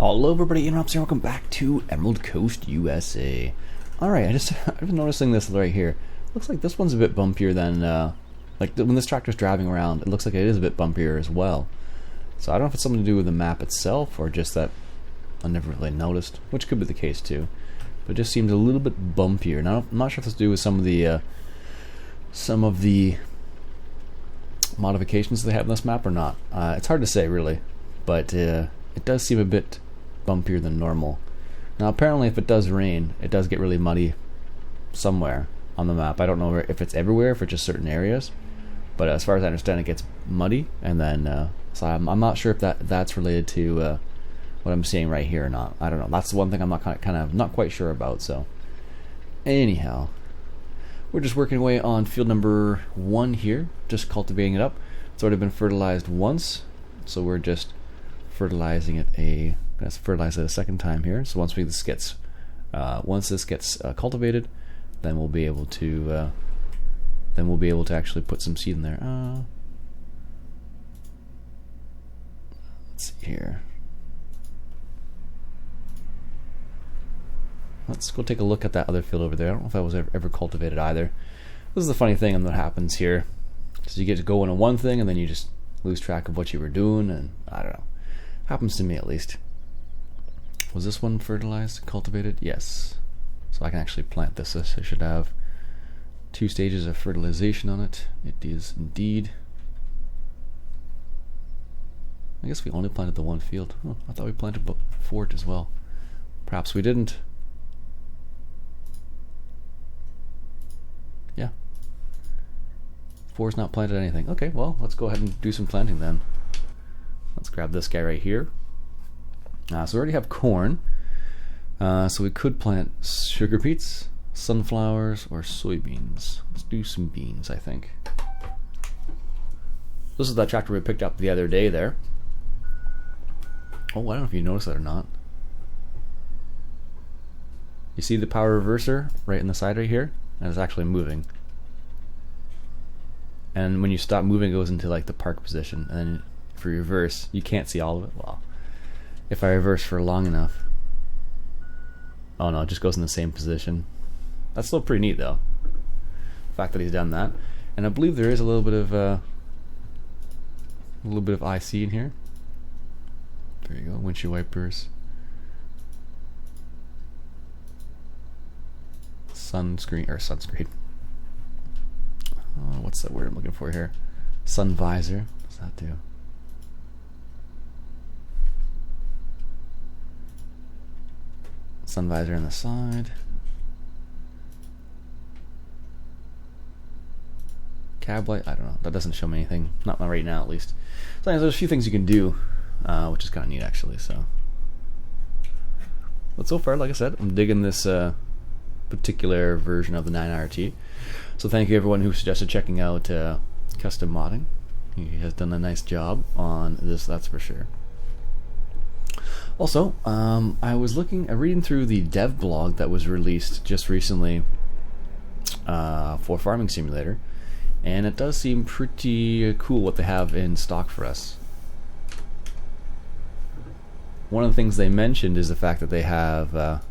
Hello everybody, Iain Robson here. Welcome back to Emerald Coast, USA. Alright, I've been noticing this right here. Looks like this one's a bit bumpier than, like when this tractor's driving around, it looks like it is a bit bumpier as well. So I don't know if it's something to do with the map itself, or just that I never really noticed, which could be the case too. But it just seems a little bit bumpier. Now, I'm not sure if it's to do with some of the modifications they have in this map or not. It's hard to say really, but it does seem a bit bumpier than normal. Now apparently if it does rain, it does get really muddy somewhere on the map. I don't know if it's everywhere, if it's just certain areas, but as far as I understand, it gets muddy, and then so I'm not sure if that's related to what I'm seeing right here or not. I don't know. That's the one thing I'm not kind of not quite sure about. So anyhow, we're just working away on field number 1 here, just cultivating it up. It's already been fertilized once, so we're just fertilizing it let's fertilize it a second time here. So once this gets cultivated, then we'll be able to actually put some seed in there. Let's see here. Let's go take a look at that other field over there. I don't know if that was ever cultivated either. This is the funny thing that happens here. So you get to go on one thing and then you just lose track of what you were doing, and I don't know. Happens to me at least. Was this one fertilized, cultivated? Yes. So I can actually plant this. This should have 2 stages of fertilization on it. It is indeed. I guess we only planted the one field. Oh, I thought we planted 4 as well. Perhaps we didn't. Yeah. 4's not planted anything. Okay, well, let's go ahead and do some planting then. Let's grab this guy right here. So we already have corn. So we could plant sugar beets, sunflowers, or soybeans. Let's do some beans, I think. This is that tractor we picked up the other day there. Oh, I don't know if you noticed that or not. You see the power reverser right in the side right here? And it's actually moving. And when you stop moving, it goes into like the park position. And then if you reverse, you can't see all of it. Well, if I reverse for long enough, oh no, it just goes in the same position. That's still pretty neat though, the fact that he's done that. And I believe there is a little bit of IC in here. There you go, windshield wipers, sunscreen. What's that word I'm looking for here? Sun visor. What's that do? Sun visor on the side. Cab light, I don't know. That doesn't show me anything. Not right now, at least. So there's a few things you can do, which is kind of neat, actually. So, but so far, like I said, I'm digging this particular version of the 9RT. So thank you everyone who suggested checking out custom modding. He has done a nice job on this, that's for sure. Also, I was reading through the dev blog that was released just recently for Farming Simulator, and it does seem pretty cool what they have in stock for us. One of the things they mentioned is the fact that they have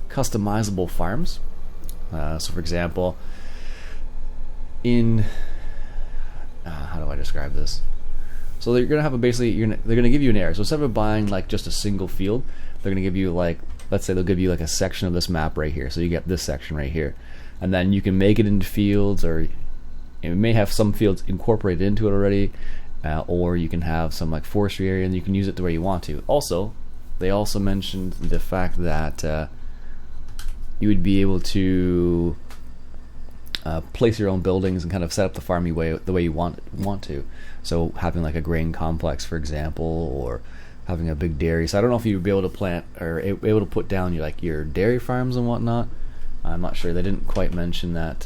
customizable farms. So for example, in how do I describe this? So they're gonna have they're gonna give you an area. So instead of buying like just a single field, they're gonna give you like, let's say they'll give you like a section of this map right here. So you get this section right here, and then you can make it into fields, or it may have some fields incorporated into it already, or you can have some like forestry area, and you can use it the way you want to. Also, they also mentioned the fact that you would be able to place your own buildings and kind of set up the farm the way you want to. So having like a grain complex, for example, or having a big dairy. So I don't know if you'd be able to plant or able to put down your dairy farms and whatnot. I'm not sure. They didn't quite mention that.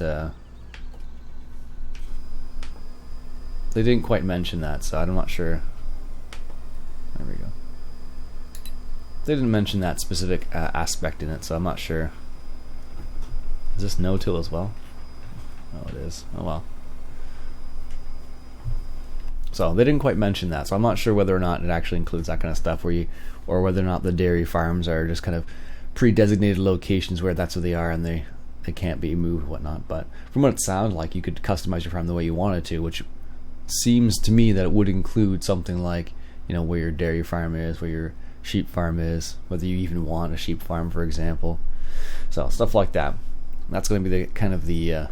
They didn't quite mention that, so I'm not sure. There we go. They didn't mention that specific aspect in it, so I'm not sure. Is this no-till as well? Oh, it is. Oh well. So So they didn't quite mention that. So I'm not sure whether or not it actually includes that kind of stuff, or whether or not the dairy farms are just kind of pre-designated locations where that's where they are and they can't be moved, whatnot. But from what it sounds like, you could customize your farm the way you wanted to, which seems to me that it would include something like, you know, where your dairy farm is, where your sheep farm is, whether you even want a sheep farm, for example. So stuff like that. That's going to be the kind of the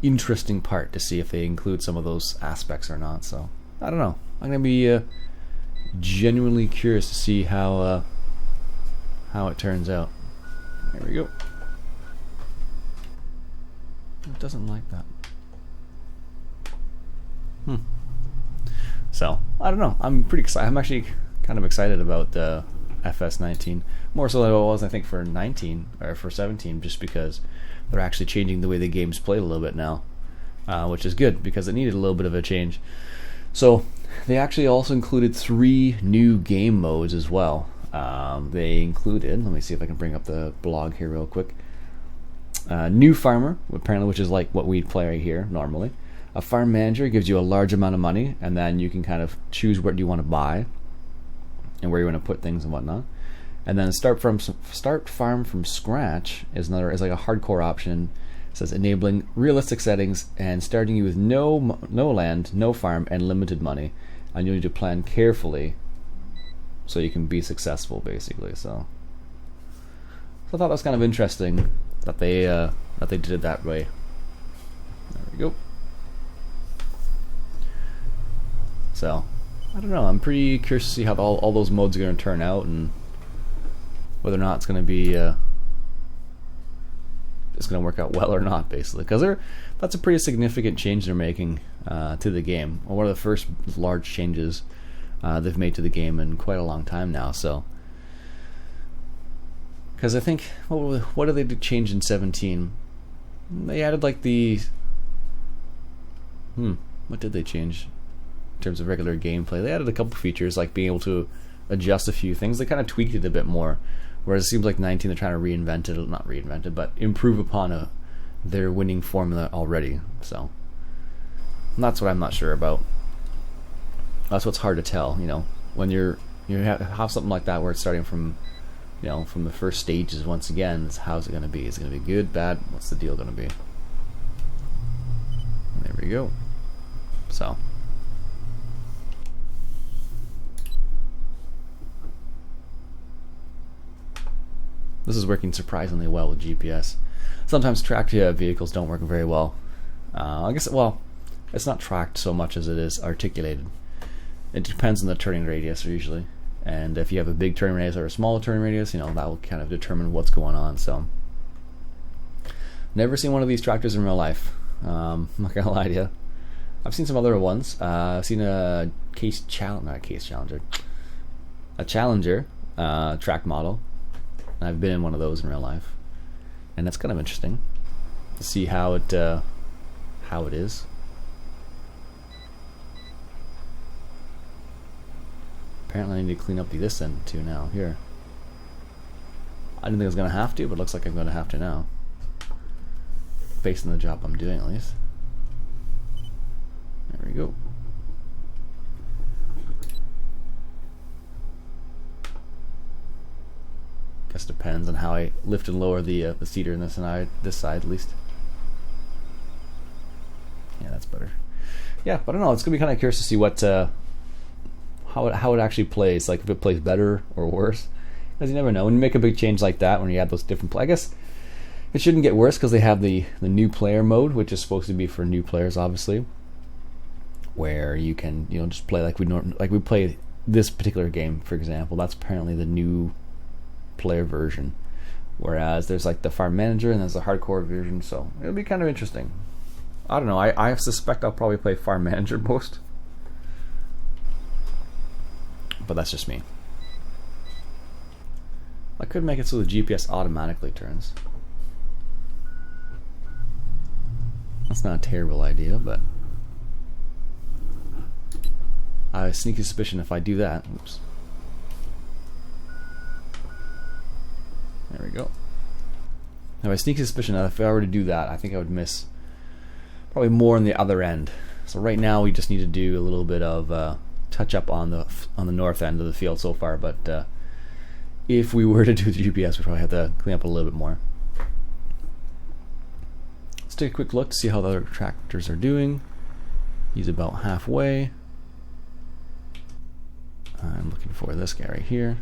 interesting part, to see if they include some of those aspects or not. So I don't know. I'm going to be genuinely curious to see how it turns out. There we go. It doesn't like that. So I don't know. I'm pretty excited. I'm actually kind of excited about the FS19, more so than I was, I think, for 19 or for 17, just because they're actually changing the way the game's played a little bit now, which is good because it needed a little bit of a change. So they actually also included 3 new game modes as well. They included, let me see if I can bring up the blog here real quick. New Farmer, apparently, which is like what we'd play right here normally. A Farm Manager gives you a large amount of money, and then you can kind of choose what you want to buy and where you want to put things and whatnot. And then Start Farm from Scratch is like a hardcore option. It says enabling realistic settings and starting you with no land, no farm, and limited money, and you need to plan carefully so you can be successful, basically. So I thought that was kind of interesting that they did it that way. There we go. So I don't know. I'm pretty curious to see how all those modes are going to turn out, and whether or not it's going to be it's going to work out well or not, basically, because that's a pretty significant change they're making to the game. One of the first large changes they've made to the game in quite a long time now. So, because I think what did they change in 17? They added like the what did they change in terms of regular gameplay? They added a couple features, like being able to adjust a few things. They kind of tweaked it a bit more, whereas it seems like 19 they're trying to not reinvent it, but improve upon their winning formula already. So that's what I'm not sure about. That's what's hard to tell, you know, when you have something like that where it's starting from, you know, from the first stages. Once again, how's it going to be? Is it going to be good, bad? What's the deal going to be? There we go. So this is working surprisingly well with GPS. Sometimes tracked vehicles don't work very well. I guess, well, it's not tracked so much as it is articulated. It depends on the turning radius usually, and if you have a big turning radius or a small turning radius, you know, that will kind of determine what's going on. So never seen one of these tractors in real life. I'm not gonna lie to you. I've seen some other ones. I've seen a Challenger track model. I've been in one of those in real life, and that's kind of interesting to see how it is. Apparently I need to clean up this end too now. Here, I didn't think I was going to have to, but it looks like I'm going to have to now, based on the job I'm doing at least. There we go. Guess depends on how I lift and lower the seater in this side at least. Yeah, that's better. Yeah, but I don't know. It's gonna be kind of curious to see what how it actually plays. Like if it plays better or worse, because you never know when you make a big change like that. When you add those different I guess it shouldn't get worse because they have the new player mode, which is supposed to be for new players, obviously, where you can, you know, just play like we play this particular game, for example. That's apparently the new player version, whereas there's like the farm manager and there's the hardcore version. So it'll be kind of interesting. I don't know. I suspect I'll probably play farm manager most, but that's just me. I could make it so the GPS automatically turns. That's not a terrible idea, but I have a sneaky suspicion if I do that. Oops. There we go. Now, I have a sneaky suspicion that if I were to do that, I think I would miss probably more on the other end. So right now we just need to do a little bit of touch up on the north end of the field so far, but if we were to do the GPS, we'd probably have to clean up a little bit more. Let's take a quick look to see how the other tractors are doing. He's about halfway. I'm looking for this guy right here.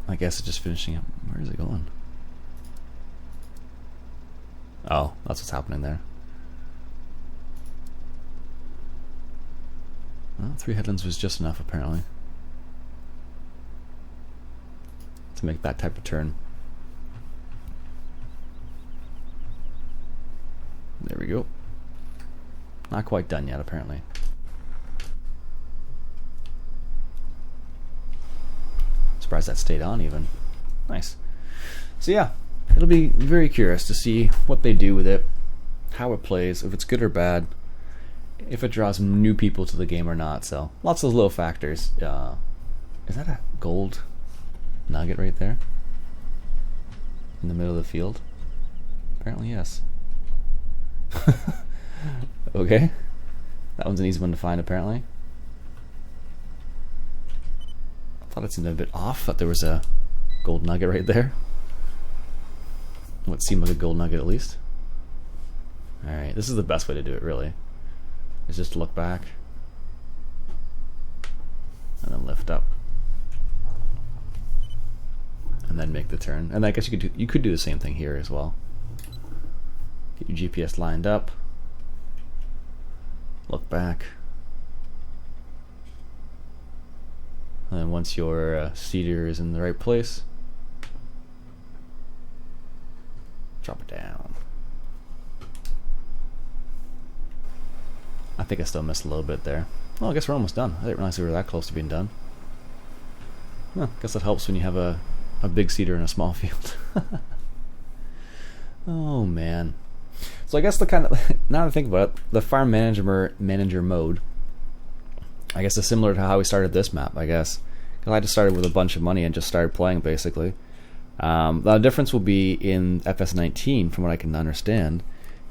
I guess it's just finishing up. Where is it going? Oh, that's what's happening there. Well, 3 headlands was just enough apparently to make that type of turn. There we go. Not quite done yet apparently. Surprised that stayed on even. Nice. So yeah, it'll be very curious to see what they do with it, how it plays, if it's good or bad, if it draws new people to the game or not. So lots of little factors. Is that a gold nugget right there in the middle of the field? Apparently yes. Okay, that one's an easy one to find apparently. I thought it seemed a bit off, that there was a gold nugget right there. What seemed like a gold nugget at least. Alright, this is the best way to do it really. Is just to look back and then lift up and then make the turn. And I guess you could do the same thing here as well. Get your GPS lined up, look back, and then once your seeder is in the right place, drop it down. I think I still missed a little bit there. Oh, I guess we're almost done. I didn't realize we were that close to being done. Well, I guess that helps when you have a big seeder in a small field. Oh man. So I guess the kind of, now that I think about it, the farm manager mode, I guess is similar to how we started this map, I guess. Because I just started with a bunch of money and just started playing basically. The difference will be in FS19, from what I can understand,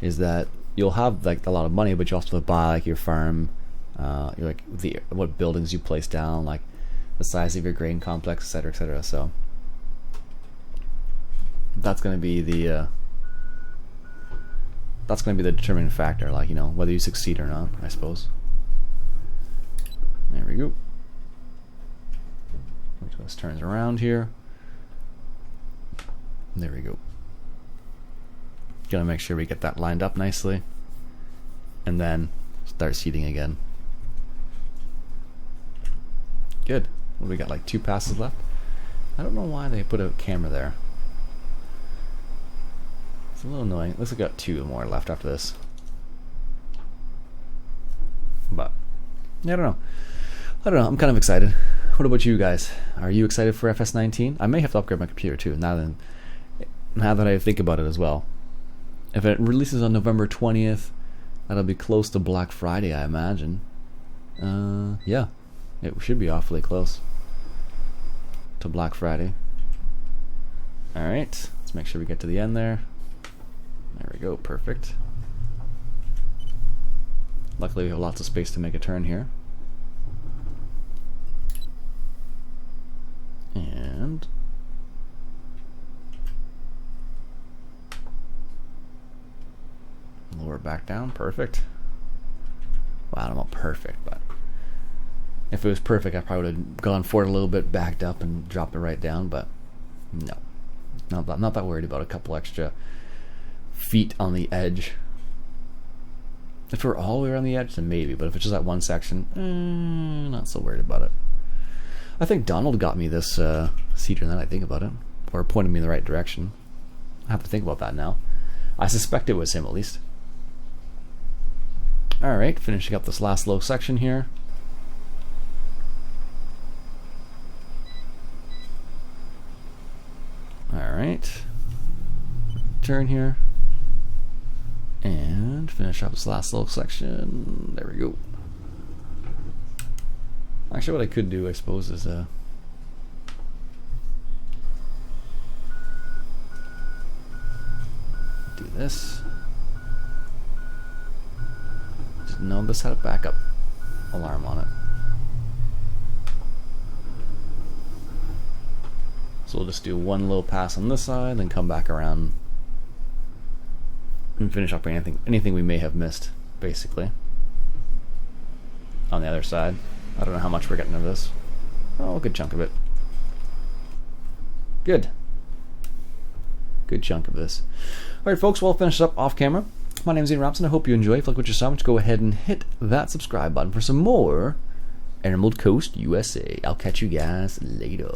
is that you'll have like a lot of money, but you also have to buy like your farm, like what buildings you place down, like the size of your grain complex, etc., etc. So that's going to be the determining factor, like, you know, whether you succeed or not, I suppose. There we go. Wait till this turns around here. There we go. Gotta make sure we get that lined up nicely, and then start seeding again. Good. What do we got, like 2 passes left? I don't know why they put a camera there. It's a little annoying. Looks like we got 2 more left after this. But yeah, I don't know. I'm kind of excited. What about you guys? Are you excited for FS19? I may have to upgrade my computer too, now that I think about it as well. If it releases on November 20th, that'll be close to Black Friday, I imagine. Yeah, it should be awfully close to Black Friday. Alright, let's make sure we get to the end there. There we go, perfect. Luckily we have lots of space to make a turn here. And lower back down, perfect. Well, I don't know perfect, but if it was perfect, I probably would have gone forward a little bit, backed up, and dropped it right down, but no. Not that worried about a couple extra feet on the edge. If we're all the way around the edge, then maybe, but if it's just that one section, not so worried about it. I think Donald got me this seeder, now that I think about it, or pointed me in the right direction. I have to think about that now. I suspect it was him, at least. Alright, finishing up this last low section here. Alright. Turn here. And finish up this last little section. There we go. Actually, what I could do, I suppose, is this. Didn't know this had a backup alarm on it. So we'll just do one little pass on this side, then come back around and finish up anything we may have missed, basically. On the other side. I don't know how much we're getting of this. Oh, a good chunk of it. Good. Good chunk of this. Alright folks, we'll finish up off camera. My name is Iain Robson. I hope you enjoy. If you like what you saw, go ahead and hit that subscribe button for some more Emerald Coast USA. I'll catch you guys later.